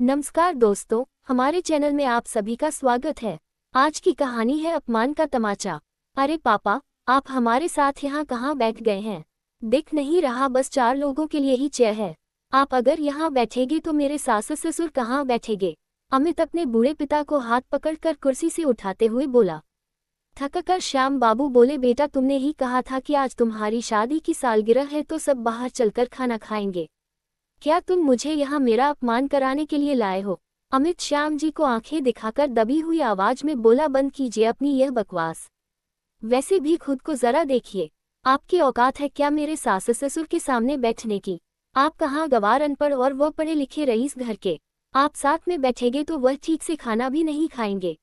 नमस्कार दोस्तों, हमारे चैनल में आप सभी का स्वागत है। आज की कहानी है अपमान का तमाचा। अरे पापा, आप हमारे साथ यहाँ कहाँ बैठ गए हैं? दिख नहीं रहा बस 4 लोगों के लिए ही चेयर है। आप अगर यहाँ बैठेंगे तो मेरे सास ससुर कहाँ बैठेंगे? अमित अपने बूढ़े पिता को हाथ पकड़कर कुर्सी से उठाते हुए बोला। थककर श्याम बाबू बोले, बेटा तुमने ही कहा था कि आज तुम्हारी शादी की सालगिरह है तो सब बाहर चलकर खाना खाएंगे। क्या तुम मुझे यहाँ मेरा अपमान कराने के लिए लाए हो? अमित श्याम जी को आंखें दिखाकर दबी हुई आवाज में बोला, बंद कीजिए अपनी यह बकवास। वैसे भी खुद को जरा देखिए, आपकी औकात है क्या मेरे सास ससुर के सामने बैठने की? आप कहाँ गवार अनपढ़ और वह पढ़े लिखे रईस घर के। आप साथ में बैठेंगे तो वह ठीक से खाना भी नहीं खाएंगे।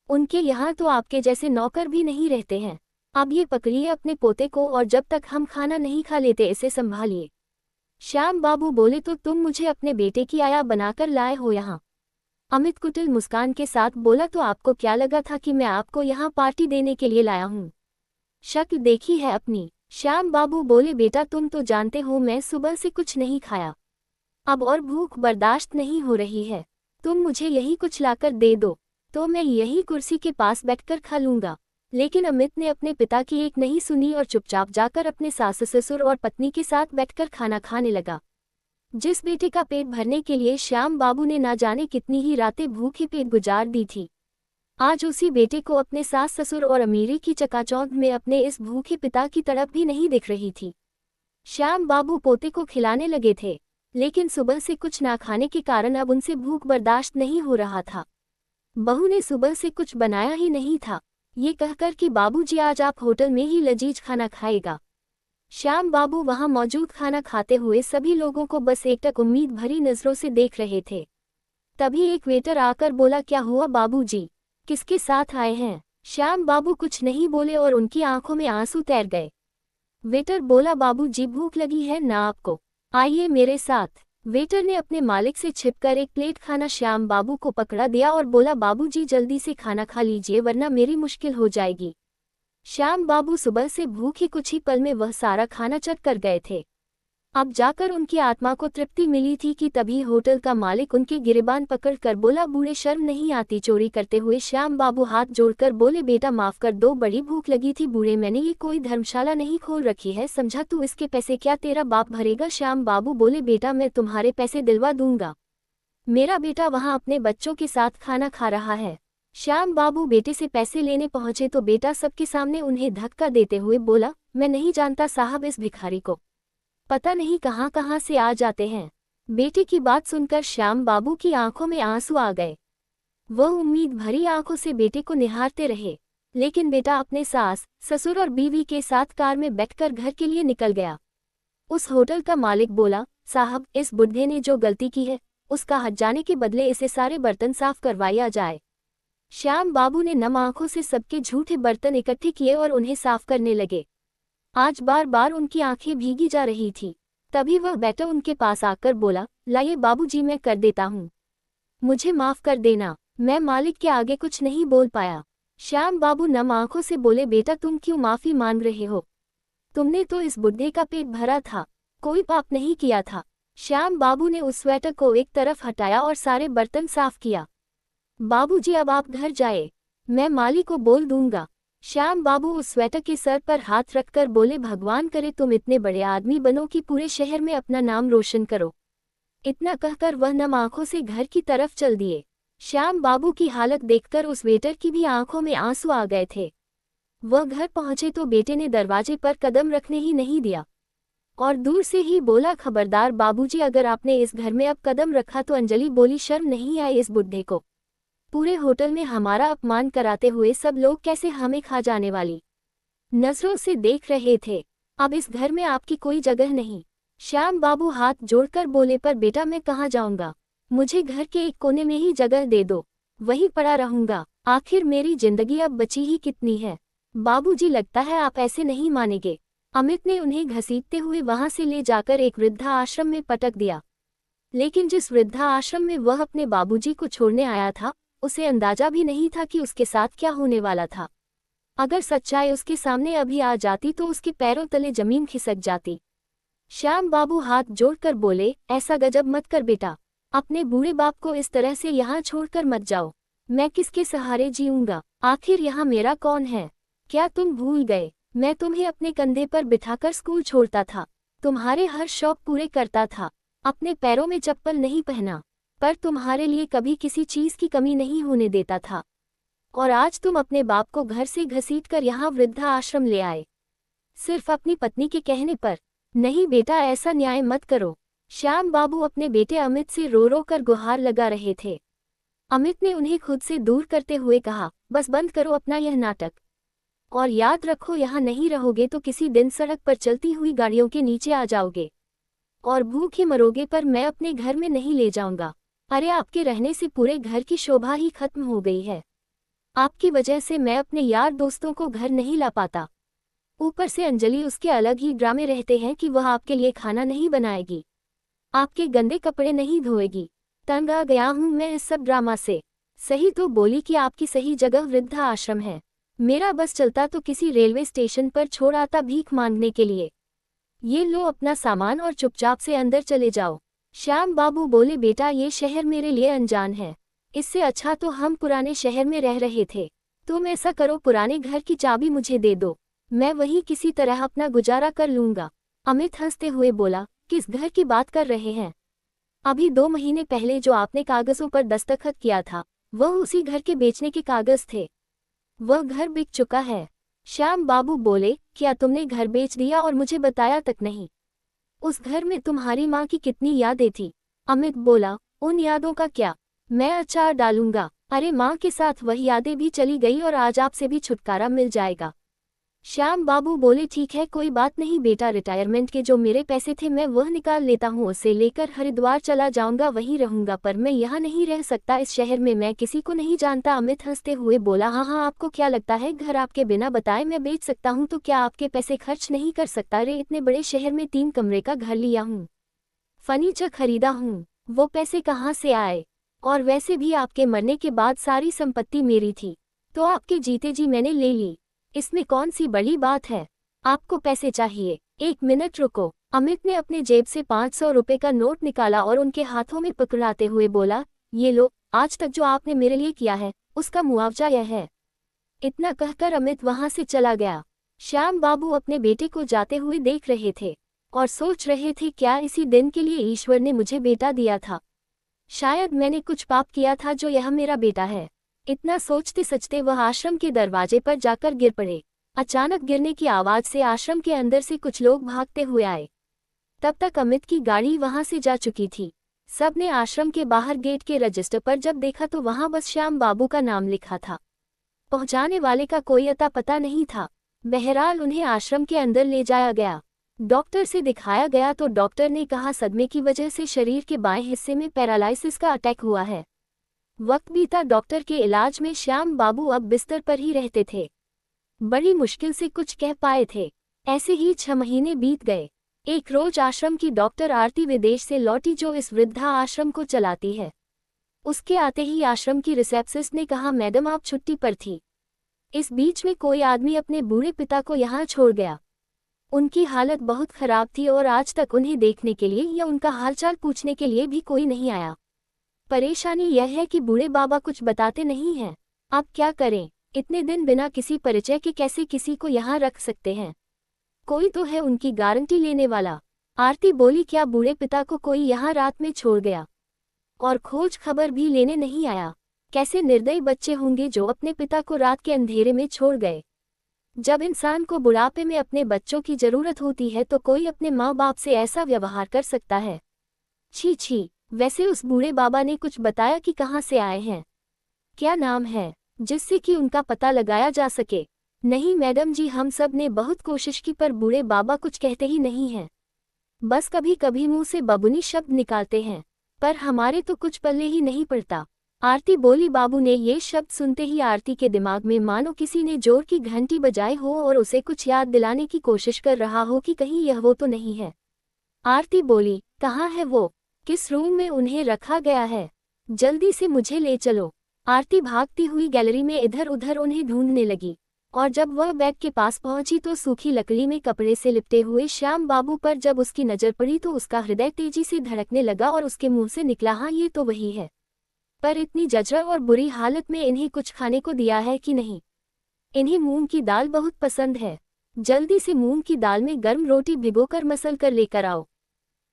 उनके यहाँ तो आपके जैसे नौकर भी नहीं रहते हैं। अब ये पकड़िए अपने पोते को और जब तक हम खाना नहीं खा लेते इसे संभालिए। श्याम बाबू बोले, तो तुम मुझे अपने बेटे की आया बनाकर लाए हो यहाँ? अमित कुटिल मुस्कान के साथ बोला, तो आपको क्या लगा था कि मैं आपको यहाँ पार्टी देने के लिए लाया हूँ? शक्ल देखी है अपनी? श्याम बाबू बोले, बेटा तुम तो जानते हो मैं सुबह से कुछ नहीं खाया, अब और भूख बर्दाश्त नहीं हो रही है। तुम मुझे यही कुछ लाकर दे दो तो मैं यही कुर्सी के पास बैठकर खा लूंगा। लेकिन अमित ने अपने पिता की एक नहीं सुनी और चुपचाप जाकर अपने सास ससुर और पत्नी के साथ बैठकर खाना खाने लगा। जिस बेटे का पेट भरने के लिए श्याम बाबू ने ना जाने कितनी ही रातें भूखे पेट गुजार दी थी, आज उसी बेटे को अपने सास ससुर और अमीरी की चकाचौंध में अपने इस भूखे पिता की तड़प भी नहीं दिख रही थी। श्याम बाबू पोते को खिलाने लगे थे, लेकिन सुबह से कुछ ना खाने के कारण अब उनसे भूख बर्दाश्त नहीं हो रहा था। बहू ने सुबह से कुछ बनाया ही नहीं था, ये कहकर कि बाबूजी आज आप होटल में ही लजीज खाना खाएगा। श्याम बाबू वहां मौजूद खाना खाते हुए सभी लोगों को बस एकटक उम्मीद भरी नजरों से देख रहे थे। तभी एक वेटर आकर बोला, क्या हुआ बाबूजी, किसके साथ आए हैं? श्याम बाबू कुछ नहीं बोले और उनकी आंखों में आंसू तैर गए। वेटर बोला, बाबूजी भूख लगी है ना आपको, आइए मेरे साथ। वेटर ने अपने मालिक से छिपकर एक प्लेट खाना श्याम बाबू को पकड़ा दिया और बोला, बाबूजी जल्दी से खाना खा लीजिए वरना मेरी मुश्किल हो जाएगी। श्याम बाबू सुबह से भूखे कुछ ही पल में वह सारा खाना चट कर गए थे। अब जाकर उनकी आत्मा को तृप्ति मिली थी कि तभी होटल का मालिक उनके गिरेबान पकड़कर बोला, बूढ़े शर्म नहीं आती चोरी करते हुए? श्याम बाबू हाथ जोड़कर बोले, बेटा माफ कर दो, बड़ी भूख लगी थी बूढ़े, मैंने ये कोई धर्मशाला नहीं खोल रखी है समझा, तू इसके पैसे क्या तेरा बाप भरेगा? श्याम बाबू बोले, बेटा मैं तुम्हारे पैसे दिलवा दूंगा, मेरा बेटा वहाँ अपने बच्चों के साथ खाना खा रहा है। श्याम बाबू बेटे से पैसे लेने पहुंचे तो बेटा सबके सामने उन्हें धक्का देते हुए बोला, मैं नहीं जानता साहब, इस भिखारी को पता नहीं कहाँ कहाँ से आ जाते हैं। बेटे की बात सुनकर श्याम बाबू की आंखों में आंसू आ गए। वह उम्मीद भरी आंखों से बेटे को निहारते रहे, लेकिन बेटा अपने सास ससुर और बीवी के साथ कार में बैठकर घर के लिए निकल गया। उस होटल का मालिक बोला, साहब इस बुढ़े ने जो गलती की है उसका हट जाने के बदले इसे सारे बर्तन साफ करवाया जाए। श्याम बाबू ने नम आंखों से सबके झूठे बर्तन इकट्ठे किए और उन्हें साफ करने लगे। आज बार बार उनकी आंखें भीगी जा रही थी। तभी वह बेटा उनके पास आकर बोला, लाइए बाबूजी मैं कर देता हूँ, मुझे माफ कर देना। मैं मालिक के आगे कुछ नहीं बोल पाया। श्याम बाबू नम आंखों से बोले, बेटा तुम क्यों माफी मांग रहे हो? तुमने तो इस बुढ़े का पेट भरा था, कोई पाप नहीं किया था। श्याम बाबू ने उस स्वेटर को एक तरफ हटाया और सारे बर्तन साफ किया। बाबूजी अब आप घर जाए, मैं मालिक को बोल दूंगा। श्याम बाबू उस स्वेटर के सर पर हाथ रखकर बोले, भगवान करे तुम इतने बड़े आदमी बनो कि पूरे शहर में अपना नाम रोशन करो। इतना कहकर वह नम आंखों से घर की तरफ चल दिए। श्याम बाबू की हालत देखकर उस वेटर की भी आंखों में आंसू आ गए थे। वह घर पहुंचे तो बेटे ने दरवाजे पर कदम रखने ही नहीं दिया और दूर से ही बोला, खबरदार बाबूजी, अगर आपने इस घर में अब कदम रखा तो अंजलि बोली, शर्म नहीं आई इस बुढ़े को? पूरे होटल में हमारा अपमान कराते हुए सब लोग कैसे हमें खा जाने वाली नजरों से देख रहे थे। अब इस घर में आपकी कोई जगह नहीं। श्याम बाबू हाथ जोड़कर बोले, पर बेटा मैं कहाँ जाऊंगा, मुझे घर के एक कोने में ही जगह दे दो, वहीं पड़ा रहूंगा, आखिर मेरी जिंदगी अब बची ही कितनी है। बाबूजी लगता है आप ऐसे नहीं मानेंगे। अमित ने उन्हें घसीटते हुए वहां से ले जाकर एक वृद्धा आश्रम में पटक दिया। लेकिन जिस वृद्धा आश्रम में वह अपने बाबूजी को छोड़ने आया था उसे अंदाजा भी नहीं था कि उसके साथ क्या होने वाला था। अगर सच्चाई उसके सामने अभी आ जाती तो उसके पैरों तले जमीन खिसक जाती। श्याम बाबू हाथ जोड़कर बोले, ऐसा गजब मत कर बेटा, अपने बूढ़े बाप को इस तरह से यहाँ छोड़कर मत जाओ। मैं किसके सहारे जीऊंगा? आखिर यहाँ मेरा कौन है? क्या तुम भूल गए? मैं तुम्हें अपने कंधे पर बिठाकर स्कूल छोड़ता था, तुम्हारे हर शौक पूरे करता था, अपने पैरों में चप्पल नहीं पहना, पर तुम्हारे लिए कभी किसी चीज की कमी नहीं होने देता था। और आज तुम अपने बाप को घर से घसीटकर यहाँ वृद्धा आश्रम ले आए, सिर्फ अपनी पत्नी के कहने पर। नहीं बेटा, ऐसा न्याय मत करो। श्याम बाबू अपने बेटे अमित से रो रो कर गुहार लगा रहे थे। अमित ने उन्हें खुद से दूर करते हुए कहा, बस बंद करो अपना यह नाटक, और याद रखो यहाँ नहीं रहोगे तो किसी दिन सड़क पर चलती हुई गाड़ियों के नीचे आ जाओगे और भूखे मरोगे, पर मैं अपने घर में नहीं ले जाऊंगा। अरे आपके रहने से पूरे घर की शोभा ही खत्म हो गई है। आपकी वजह से मैं अपने यार दोस्तों को घर नहीं ला पाता। ऊपर से अंजलि उसके अलग ही ड्रामे रहते हैं कि वह आपके लिए खाना नहीं बनाएगी, आपके गंदे कपड़े नहीं धोएगी। तंग आ गया हूं मैं इस सब ड्रामा से। सही तो बोली कि आपकी सही जगह वृद्धा आश्रम है। मेरा बस चलता तो किसी रेलवे स्टेशन पर छोड़ आता भीख मांगने के लिए। ये लो अपना सामान और चुपचाप से अंदर चले जाओ। श्याम बाबू बोले, बेटा ये शहर मेरे लिए अनजान है, इससे अच्छा तो हम पुराने शहर में रह रहे थे। तुम ऐसा करो, पुराने घर की चाबी मुझे दे दो, मैं वहीं किसी तरह अपना गुजारा कर लूंगा। अमित हंसते हुए बोला, किस घर की बात कर रहे हैं? अभी 2 महीने पहले जो आपने कागजों पर दस्तखत किया था, वह उसी घर के बेचने के कागज थे। वह घर बिक चुका है। श्याम बाबू बोले, क्या तुमने घर बेच दिया और मुझे बताया तक नहीं? उस घर में तुम्हारी माँ की कितनी यादें थी। अमित बोला, उन यादों का क्या, मैं अचार डालूंगा। अरे माँ के साथ वह यादें भी चली गई और आज आपसे भी छुटकारा मिल जाएगा। श्याम बाबू बोले, ठीक है कोई बात नहीं बेटा, रिटायरमेंट के जो मेरे पैसे थे मैं वह निकाल लेता हूँ, उसे लेकर हरिद्वार चला जाऊंगा, वहीं रहूंगा, पर मैं यहाँ नहीं रह सकता, इस शहर में मैं किसी को नहीं जानता। अमित हंसते हुए बोला, हाँ हाँ, आपको क्या लगता है घर आपके बिना बताए मैं बेच सकता हूँ? तो क्या आपके पैसे खर्च नहीं कर सकता? रे इतने बड़े शहर में 3 कमरे का घर लिया हूँ, फर्नीचर खरीदा हूँ, वो पैसे कहाँ से आए? और वैसे भी आपके मरने के बाद सारी संपत्ति मेरी थी, तो आपके जीते जी मैंने ले ली, इसमें कौन सी बड़ी बात है? आपको पैसे चाहिए? 1 मिनट रुको। अमित ने अपने जेब से 500 रुपए का नोट निकाला और उनके हाथों में पकड़ाते हुए बोला, ये लो, आज तक जो आपने मेरे लिए किया है उसका मुआवजा यह है। इतना कहकर अमित वहां से चला गया। श्याम बाबू अपने बेटे को जाते हुए देख रहे थे और सोच रहे थे, क्या इसी दिन के लिए ईश्वर ने मुझे बेटा दिया था? शायद मैंने कुछ पाप किया था जो यह मेरा बेटा है। इतना सोचते सचते वह आश्रम के दरवाजे पर जाकर गिर पड़े। अचानक गिरने की आवाज से आश्रम के अंदर से कुछ लोग भागते हुए आए। तब तक अमित की गाड़ी वहां से जा चुकी थी। सबने आश्रम के बाहर गेट के रजिस्टर पर जब देखा तो वहां बस श्याम बाबू का नाम लिखा था, पहुंचाने वाले का कोई अता पता नहीं था। बहरहाल उन्हें आश्रम के अंदर ले जाया गया। डॉक्टर से दिखाया गया तो डॉक्टर ने कहा, सदमे की वजह से शरीर के बाएं हिस्से में पैरालिसिस का अटैक हुआ है। वक्त बीता, डॉक्टर के इलाज में श्याम बाबू अब बिस्तर पर ही रहते थे। बड़ी मुश्किल से कुछ कह पाए थे। ऐसे ही 6 महीने बीत गए। एक रोज आश्रम की डॉक्टर आरती विदेश से लौटी, जो इस वृद्धा आश्रम को चलाती है। उसके आते ही आश्रम की रिसेप्शनिस्ट ने कहा, मैडम आप छुट्टी पर थी। इस बीच में कोई आदमी अपने बूढ़े पिता को यहाँ छोड़ गया। उनकी हालत बहुत खराब थी और आज तक उन्हें देखने के लिए या उनका हालचाल पूछने के लिए भी कोई नहीं आया। परेशानी यह है कि बूढ़े बाबा कुछ बताते नहीं हैं। अब क्या करें? इतने दिन बिना किसी परिचय के कैसे किसी को यहाँ रख सकते हैं? कोई तो है उनकी गारंटी लेने वाला। आरती बोली, क्या बूढ़े पिता को कोई यहाँ रात में छोड़ गया और खोज खबर भी लेने नहीं आया? कैसे निर्दयी बच्चे होंगे जो अपने पिता को रात के अंधेरे में छोड़ गए। जब इंसान को बुढ़ापे में अपने बच्चों की जरूरत होती है तो कोई अपने माँ बाप से ऐसा व्यवहार कर सकता है? छी छी। वैसे उस बूढ़े बाबा ने कुछ बताया कि कहाँ से आए हैं, क्या नाम है, जिससे कि उनका पता लगाया जा सके? नहीं मैडम जी, हम सब ने बहुत कोशिश की पर बूढ़े बाबा कुछ कहते ही नहीं हैं। बस कभी कभी मुंह से बबूनी शब्द निकालते हैं, पर हमारे तो कुछ पल्ले ही नहीं पड़ता। आरती बोली। बाबू ने ये शब्द सुनते ही आरती के दिमाग में मानो किसी ने जोर की घंटी बजाई हो और उसे कुछ याद दिलाने की कोशिश कर रहा हो कि कहीं यह वो तो नहीं है। आरती बोली, कहाँ है वो? किस रूम में उन्हें रखा गया है? जल्दी से मुझे ले चलो। आरती भागती हुई गैलरी में इधर उधर उन्हें ढूंढने लगी और जब वह बेड के पास पहुंची तो सूखी लकड़ी में कपड़े से लिपटे हुए श्याम बाबू पर जब उसकी नजर पड़ी तो उसका हृदय तेजी से धड़कने लगा और उसके मुंह से निकला, हाँ ये तो वही है, पर इतनी जर्जर और बुरी हालत में इन्हें कुछ खाने को दिया है कि नहीं? इन्हें मूंग की दाल बहुत पसंद है, जल्दी से मूंग की दाल में गर्म रोटी भिगोकर मसल कर लेकर आओ।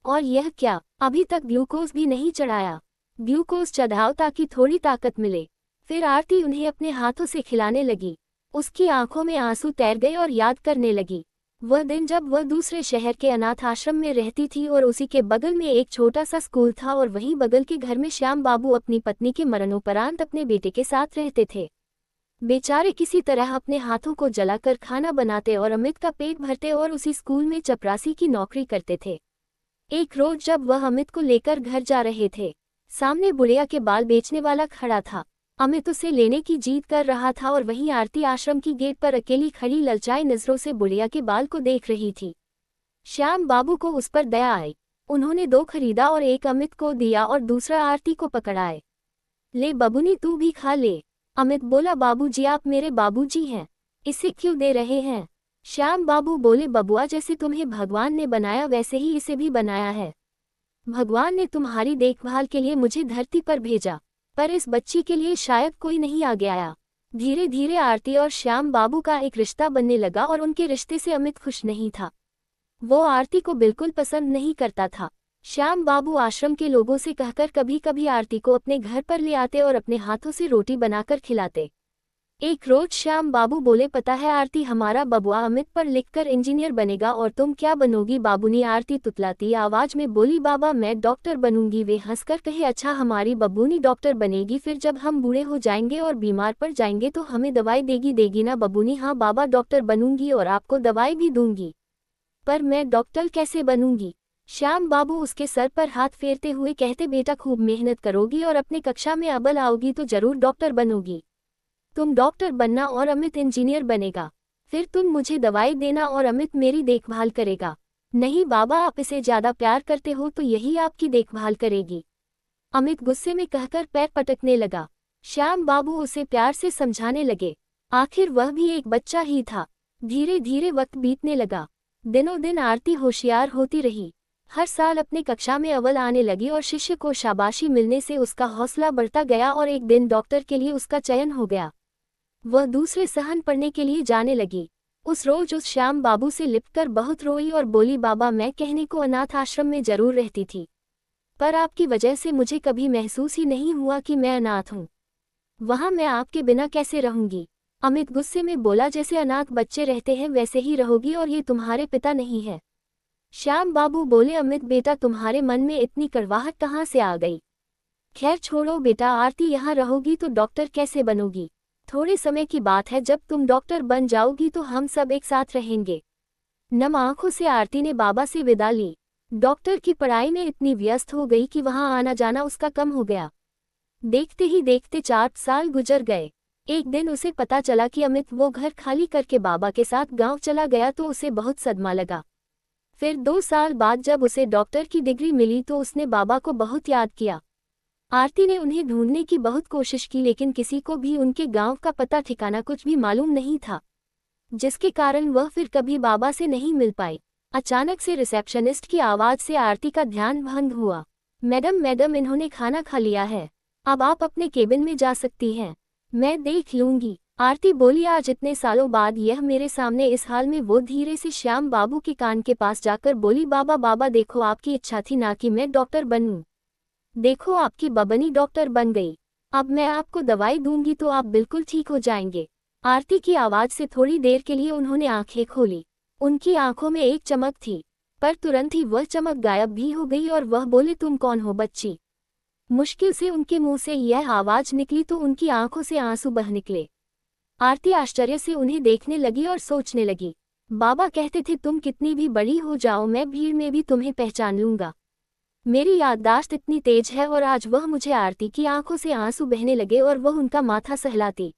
और यह क्या, अभी तक ग्लूकोज भी नहीं चढ़ाया? ग्लूकोज चढ़ाओ ताकि थोड़ी ताकत मिले। फिर आरती उन्हें अपने हाथों से खिलाने लगी। उसकी आंखों में आंसू तैर गए और याद करने लगी वह दिन जब वह दूसरे शहर के अनाथ आश्रम में रहती थी और उसी के बगल में एक छोटा सा स्कूल था और वहीं बगल के घर में श्याम बाबू अपनी पत्नी के मरणोपरांत अपने बेटे के साथ रहते थे। बेचारे किसी तरह अपने हाथों को जलाकर खाना बनाते और अमित का पेट भरते और उसी स्कूल में चपरासी की नौकरी करते थे। एक रोज जब वह अमित को लेकर घर जा रहे थे, सामने बुढ़िया के बाल बेचने वाला खड़ा था। अमित उसे लेने की जीद कर रहा था और वहीं आरती आश्रम की गेट पर अकेली खड़ी ललचाई नजरों से बुढ़िया के बाल को देख रही थी। श्याम बाबू को उस पर दया आई। उन्होंने 2 खरीदा और एक अमित को दिया और दूसरा आरती को पकड़ाए। ले बबुनी, तू भी खा ले। अमित बोला, बाबूजी आप मेरे बाबूजी हैं, इसे क्यों दे रहे हैं? श्याम बाबू बोले, बबुआ जैसे तुम्हें भगवान ने बनाया वैसे ही इसे भी बनाया है। भगवान ने तुम्हारी देखभाल के लिए मुझे धरती पर भेजा, पर इस बच्ची के लिए शायद कोई नहीं आ गया। धीरे धीरे आरती और श्याम बाबू का एक रिश्ता बनने लगा और उनके रिश्ते से अमित खुश नहीं था। वो आरती को बिल्कुल पसंद नहीं करता था। श्याम बाबू आश्रम के लोगों से कहकर कभी कभी आरती को अपने घर पर ले आते और अपने हाथों से रोटी बनाकर खिलाते। एक रोज श्याम बाबू बोले, पता है आरती, हमारा बबुआ अमित पर लिखकर इंजीनियर बनेगा और तुम क्या बनोगी बाबूनी? आरती तुतलाती आवाज में बोली, बाबा मैं डॉक्टर बनूंगी। वे हंसकर कहे, अच्छा हमारी बबूनी डॉक्टर बनेगी, फिर जब हम बूढ़े हो जाएंगे और बीमार पड़ जाएंगे तो हमें दवाई देगी ना बबूनी? हाँ बाबा, डॉक्टर बनूंगी और आपको दवाई भी दूंगी, पर मैं डॉक्टर कैसे बनूंगी? श्याम बाबू उसके सर पर हाथ फेरते हुए कहते, बेटा खूब मेहनत करोगी और अपने कक्षा में अव्वल आओगी तो जरूर डॉक्टर बनोगी। तुम डॉक्टर बनना और अमित इंजीनियर बनेगा, फिर तुम मुझे दवाई देना और अमित मेरी देखभाल करेगा। नहीं बाबा, आप इसे ज्यादा प्यार करते हो तो यही आपकी देखभाल करेगी। अमित गुस्से में कहकर पैर पटकने लगा। श्याम बाबू उसे प्यार से समझाने लगे। आखिर वह भी एक बच्चा ही था। धीरे धीरे वक्त बीतने लगा। दिनों दिन आरती होशियार होती रही। हर साल अपने कक्षा में अव्वल आने लगी और शिष्य को शाबाशी मिलने से उसका हौसला बढ़ता गया और एक दिन डॉक्टर के लिए उसका चयन हो गया। वह दूसरे सहन पढ़ने के लिए जाने लगी। उस रोज उस श्याम बाबू से लिपटकर बहुत रोई और बोली, बाबा मैं कहने को अनाथ आश्रम में जरूर रहती थी, पर आपकी वजह से मुझे कभी महसूस ही नहीं हुआ कि मैं अनाथ हूँ। वहाँ मैं आपके बिना कैसे रहूंगी? अमित गुस्से में बोला, जैसे अनाथ बच्चे रहते हैं वैसे ही रहोगी और ये तुम्हारे पिता नहीं है। श्याम बाबू बोले, अमित बेटा तुम्हारे मन में इतनी कड़वाहट कहाँ से आ गई? खैर छोड़ो बेटा, आरती यहाँ रहोगी तो डॉक्टर कैसे बनोगी? थोड़े समय की बात है, जब तुम डॉक्टर बन जाओगी तो हम सब एक साथ रहेंगे। नम आंखों से आरती ने बाबा से विदा ली। डॉक्टर की पढ़ाई में इतनी व्यस्त हो गई कि वहां आना जाना उसका कम हो गया। देखते ही देखते 4 साल गुजर गए। एक दिन उसे पता चला कि अमित वो घर खाली करके बाबा के साथ गांव चला गया तो उसे बहुत सदमा लगा। फिर 2 साल बाद जब उसे डॉक्टर की डिग्री मिली तो उसने बाबा को बहुत याद किया। आरती ने उन्हें ढूंढने की बहुत कोशिश की, लेकिन किसी को भी उनके गांव का पता ठिकाना कुछ भी मालूम नहीं था, जिसके कारण वह फिर कभी बाबा से नहीं मिल पाई। अचानक से रिसेप्शनिस्ट की आवाज से आरती का ध्यान भंग हुआ। मैडम मैडम, इन्होंने खाना खा लिया है, अब आप अपने केबिन में जा सकती हैं, मैं देख लूंगी। आरती बोली, आज इतने सालों बाद यह मेरे सामने इस हाल में? वो धीरे से श्याम बाबू के कान के पास जाकर बोली, बाबा बाबा देखो, आपकी इच्छा थी ना कि मैं डॉक्टर बनूं, देखो आपकी बबनी डॉक्टर बन गई। अब मैं आपको दवाई दूंगी तो आप बिल्कुल ठीक हो जाएंगे। आरती की आवाज से थोड़ी देर के लिए उन्होंने आंखें खोली। उनकी आंखों में एक चमक थी, पर तुरंत ही वह चमक गायब भी हो गई और वह बोले, तुम कौन हो बच्ची? मुश्किल से उनके मुंह से यह आवाज निकली तो उनकी आंखों से आंसू बह निकले। आरती आश्चर्य से उन्हें देखने लगी और सोचने लगी। बाबा कहते थे, तुम कितनी भी बड़ी हो जाओ मैं भीड़ में भी तुम्हें पहचान लूंगा। मेरी याददाश्त इतनी तेज है। और आज वह मुझे आरती की आंखों से आंसू बहने लगे और वह उनका माथा सहलाती।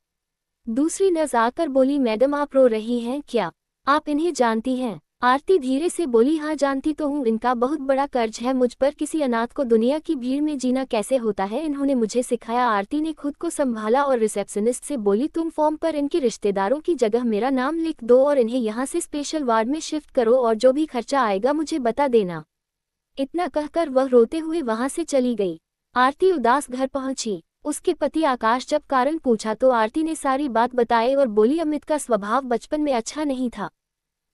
दूसरी नर्स आकर बोली, मैडम आप रो रही हैं क्या? आप इन्हें जानती हैं? आरती धीरे से बोली, हाँ जानती तो हूँ, इनका बहुत बड़ा कर्ज है मुझ पर, किसी अनाथ को दुनिया की भीड़ में जीना कैसे होता है इन्होंने मुझे सिखाया। आरती ने खुद को संभाला और रिसेप्शनिस्ट से बोली, तुम फॉर्म पर इनके रिश्तेदारों की जगह मेरा नाम लिख दो और इन्हें यहाँ से स्पेशल वार्ड में शिफ्ट करो और जो भी खर्चा आएगा मुझे बता देना। इतना कहकर वह रोते हुए वहां से चली गई। आरती उदास घर पहुंची। उसके पति आकाश जब कारण पूछा तो आरती ने सारी बात बताई और बोली, अमित का स्वभाव बचपन में अच्छा नहीं था,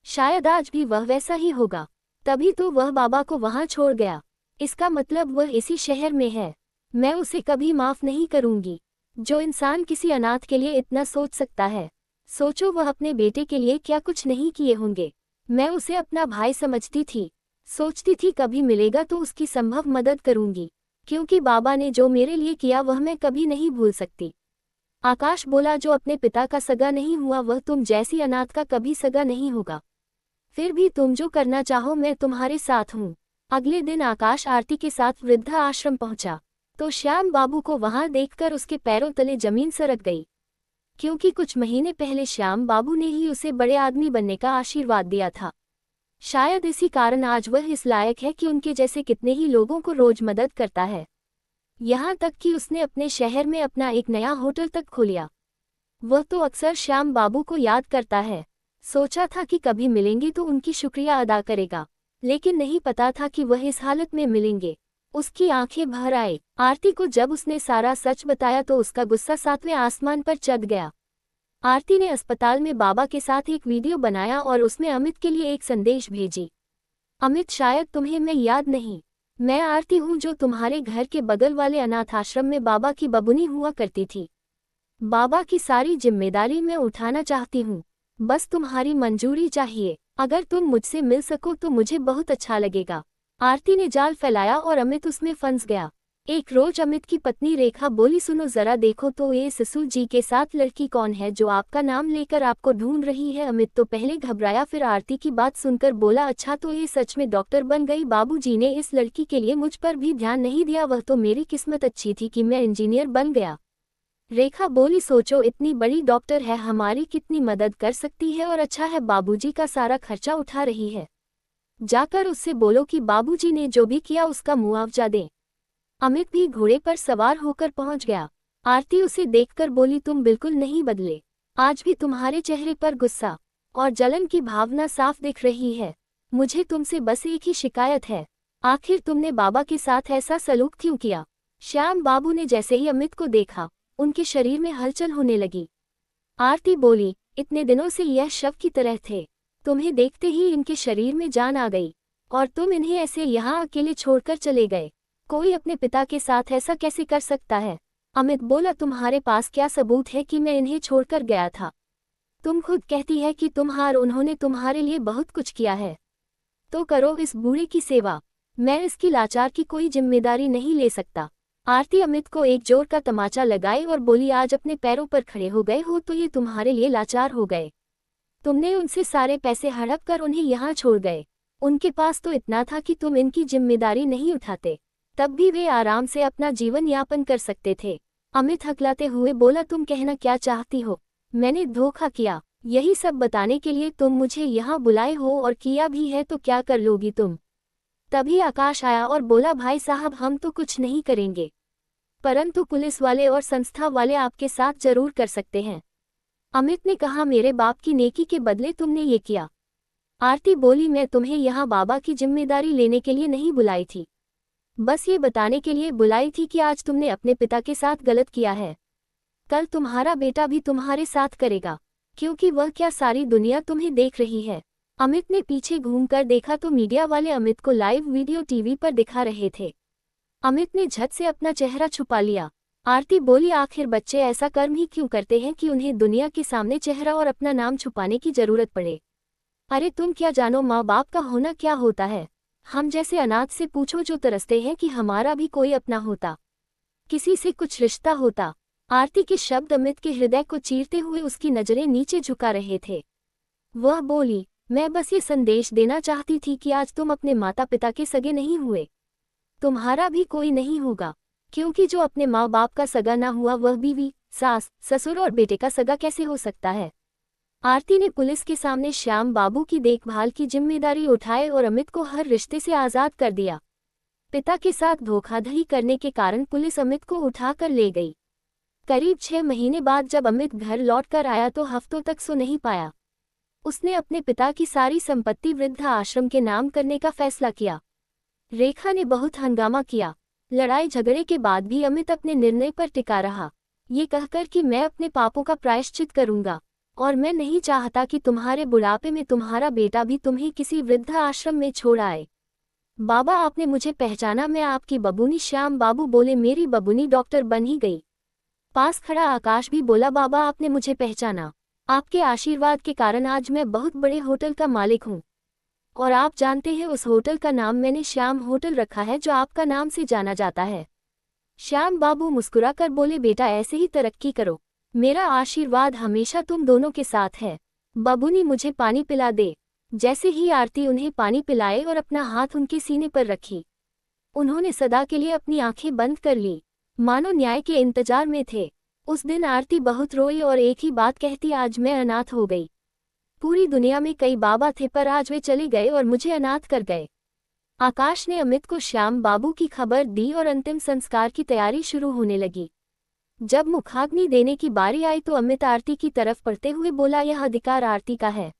शायद आज भी वह वैसा ही होगा, तभी तो वह बाबा को वहां छोड़ गया। इसका मतलब वह इसी शहर में है। मैं उसे कभी माफ नहीं करूंगी। जो इंसान किसी अनाथ के लिए इतना सोच सकता है, सोचो वह अपने बेटे के लिए क्या कुछ नहीं किए होंगे। मैं उसे अपना भाई समझती थी, सोचती थी कभी मिलेगा तो उसकी संभव मदद करूंगी, क्योंकि बाबा ने जो मेरे लिए किया वह मैं कभी नहीं भूल सकती। आकाश बोला, जो अपने पिता का सगा नहीं हुआ वह तुम जैसी अनाथ का कभी सगा नहीं होगा। फिर भी तुम जो करना चाहो मैं तुम्हारे साथ हूँ। अगले दिन आकाश आरती के साथ वृद्धा आश्रम पहुंचा तो श्याम बाबू को वहां देखकर उसके पैरों तले जमीन सरक गई, क्योंकि कुछ महीने पहले श्याम बाबू ने ही उसे बड़े आदमी बनने का आशीर्वाद दिया था। शायद इसी कारण आज वह इस लायक है कि उनके जैसे कितने ही लोगों को रोज मदद करता है। यहाँ तक कि उसने अपने शहर में अपना एक नया होटल तक खोलिया। वह तो अक्सर श्याम बाबू को याद करता है। सोचा था कि कभी मिलेंगे तो उनकी शुक्रिया अदा करेगा, लेकिन नहीं पता था कि वह इस हालत में मिलेंगे। उसकी आंखें भर आई। आरती को जब उसने सारा सच बताया तो उसका गुस्सा 7वें आसमान पर चढ़ गया। आरती ने अस्पताल में बाबा के साथ एक वीडियो बनाया और उसमें अमित के लिए एक संदेश भेजी। अमित, शायद तुम्हें मैं याद नहीं, मैं आरती हूँ जो तुम्हारे घर के बगल वाले अनाथ आश्रम में बाबा की बबुनी हुआ करती थी। बाबा की सारी जिम्मेदारी मैं उठाना चाहती हूँ, बस तुम्हारी मंजूरी चाहिए। अगर तुम मुझसे मिल सको तो मुझे बहुत अच्छा लगेगा। आरती ने जाल फैलाया और अमित उसमें फंस गया। एक रोज अमित की पत्नी रेखा बोली, सुनो जरा देखो तो ये ससुर जी के साथ लड़की कौन है जो आपका नाम लेकर आपको ढूंढ रही है। अमित तो पहले घबराया, फिर आरती की बात सुनकर बोला, अच्छा तो ये सच में डॉक्टर बन गई। बाबूजी ने इस लड़की के लिए मुझ पर भी ध्यान नहीं दिया, वह तो मेरी किस्मत अच्छी थी कि मैं इंजीनियर बन गया। रेखा बोली, सोचो इतनी बड़ी डॉक्टर है, हमारी कितनी मदद कर सकती है, और अच्छा है बाबूजी का सारा खर्चा उठा रही है। जाकर उससे बोलो कि बाबूजी ने जो भी किया उसका मुआवजा दें। अमित भी घोड़े पर सवार होकर पहुंच गया। आरती उसे देखकर बोली, तुम बिल्कुल नहीं बदले, आज भी तुम्हारे चेहरे पर गुस्सा और जलन की भावना साफ दिख रही है। मुझे तुमसे बस एक ही शिकायत है, आखिर तुमने बाबा के साथ ऐसा सलूक क्यों किया। श्याम बाबू ने जैसे ही अमित को देखा उनके शरीर में हलचल होने लगी। आरती बोली, इतने दिनों से यह शव की तरह थे, तुम्हें देखते ही इनके शरीर में जान आ गई और तुम इन्हें ऐसे यहाँ अकेले छोड़कर चले गए। कोई अपने पिता के साथ ऐसा कैसे कर सकता है। अमित बोला, तुम्हारे पास क्या सबूत है कि मैं इन्हें छोड़कर गया था। तुम खुद कहती है कि उन्होंने तुम्हारे लिए बहुत कुछ किया है, तो करो इस बूढ़े की सेवा। मैं इसकी लाचार की कोई जिम्मेदारी नहीं ले सकता। आरती अमित को एक जोर का तमाचा लगाई और बोली, आज अपने पैरों पर खड़े हो गए हो तो ये तुम्हारे लिए लाचार हो गए। तुमने उनसे सारे पैसे हड़प कर उन्हें यहाँ छोड़ गए। उनके पास तो इतना था कि तुम इनकी जिम्मेदारी नहीं उठाते, तब भी वे आराम से अपना जीवन यापन कर सकते थे। अमित हकलाते हुए बोला, तुम कहना क्या चाहती हो। मैंने धोखा किया, यही सब बताने के लिए तुम मुझे यहाँ बुलाए हो, और किया भी है तो क्या कर लोगी तुम। तभी आकाश आया और बोला, भाई साहब हम तो कुछ नहीं करेंगे, परंतु पुलिस वाले और संस्था वाले आपके साथ जरूर कर सकते हैं। अमित ने कहा, मेरे बाप की नेकी के बदले तुमने ये किया। आरती बोली, मैं तुम्हें यहाँ बाबा की जिम्मेदारी लेने के लिए नहीं बुलाई थी, बस ये बताने के लिए बुलाई थी कि आज तुमने अपने पिता के साथ गलत किया है, कल तुम्हारा बेटा भी तुम्हारे साथ करेगा, क्योंकि वह क्या सारी दुनिया तुम्हें देख रही है। अमित ने पीछे घूमकर देखा तो मीडिया वाले अमित को लाइव वीडियो टीवी पर दिखा रहे थे। अमित ने झट से अपना चेहरा छुपा लिया। आरती बोली, आखिर बच्चे ऐसा कर्म ही क्यों करते हैं कि उन्हें दुनिया के सामने चेहरा और अपना नाम छुपाने की जरूरत पड़े। अरे तुम क्या जानो माँ बाप का होना क्या होता है। हम जैसे अनाथ से पूछो जो तरसते हैं कि हमारा भी कोई अपना होता, किसी से कुछ रिश्ता होता। आरती के शब्द अमित के हृदय को चीरते हुए उसकी नजरें नीचे झुका रहे थे। वह बोली, मैं बस ये संदेश देना चाहती थी कि आज तुम अपने माता पिता के सगे नहीं हुए, तुम्हारा भी कोई नहीं होगा, क्योंकि जो अपने माँ बाप का सगा ना हुआ वह बीवी, सास, ससुर और बेटे का सगा कैसे हो सकता है। आरती ने पुलिस के सामने श्याम बाबू की देखभाल की जिम्मेदारी उठाई और अमित को हर रिश्ते से आज़ाद कर दिया। पिता के साथ धोखाधड़ी करने के कारण पुलिस अमित को उठाकर ले गई। करीब 6 महीने बाद जब अमित घर लौटकर आया तो हफ्तों तक सो नहीं पाया। उसने अपने पिता की सारी संपत्ति वृद्ध आश्रम के नाम करने का फैसला किया। रेखा ने बहुत हंगामा किया। लड़ाई झगड़े के बाद भी अमित अपने निर्णय पर टिका रहा, ये कहकर कि मैं अपने पापों का प्रायश्चित करूंगा और मैं नहीं चाहता कि तुम्हारे बुढ़ापे में तुम्हारा बेटा भी तुम्हें किसी वृद्ध आश्रम में छोड़ आए। बाबा, आपने मुझे पहचाना? मैं आपकी बबूनी। श्याम बाबू बोले, मेरी बबूनी डॉक्टर बन ही गई। पास खड़ा आकाश भी बोला, बाबा आपने मुझे पहचाना। आपके आशीर्वाद के कारण आज मैं बहुत बड़े होटल का मालिक हूँ और आप जानते हैं उस होटल का नाम मैंने श्याम होटल रखा है, जो आपका नाम से जाना जाता है। श्याम बाबू मुस्कुराकर बोले, बेटा ऐसे ही तरक्की करो, मेरा आशीर्वाद हमेशा तुम दोनों के साथ है। बबूनी मुझे पानी पिला दे। जैसे ही आरती उन्हें पानी पिलाए और अपना हाथ उनके सीने पर रखी, उन्होंने सदा के लिए अपनी आंखें बंद कर ली, मानो न्याय के इंतजार में थे। उस दिन आरती बहुत रोई और एक ही बात कहती, आज मैं अनाथ हो गई। पूरी दुनिया में कई बाबा थे पर आज वे चले गए और मुझे अनाथ कर गए। आकाश ने अमित को श्याम बाबू की खबर दी और अंतिम संस्कार की तैयारी शुरू होने लगी। जब मुखाग्नि देने की बारी आई तो अमित आरती की तरफ पढ़ते हुए बोला, यह अधिकार आरती का है।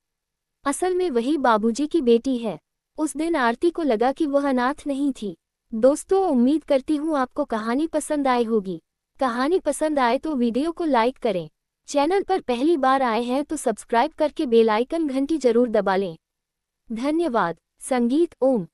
असल में वही बाबूजी की बेटी है। उस दिन आरती को लगा कि वह अनाथ नहीं थी। दोस्तों, उम्मीद करती हूँ आपको कहानी पसंद आई होगी। कहानी पसंद आए तो वीडियो को लाइक करें। चैनल पर पहली बार आए हैं तो सब्सक्राइब करके बेल आइकन घंटी जरूर दबा लें। धन्यवाद। संगीत ओम।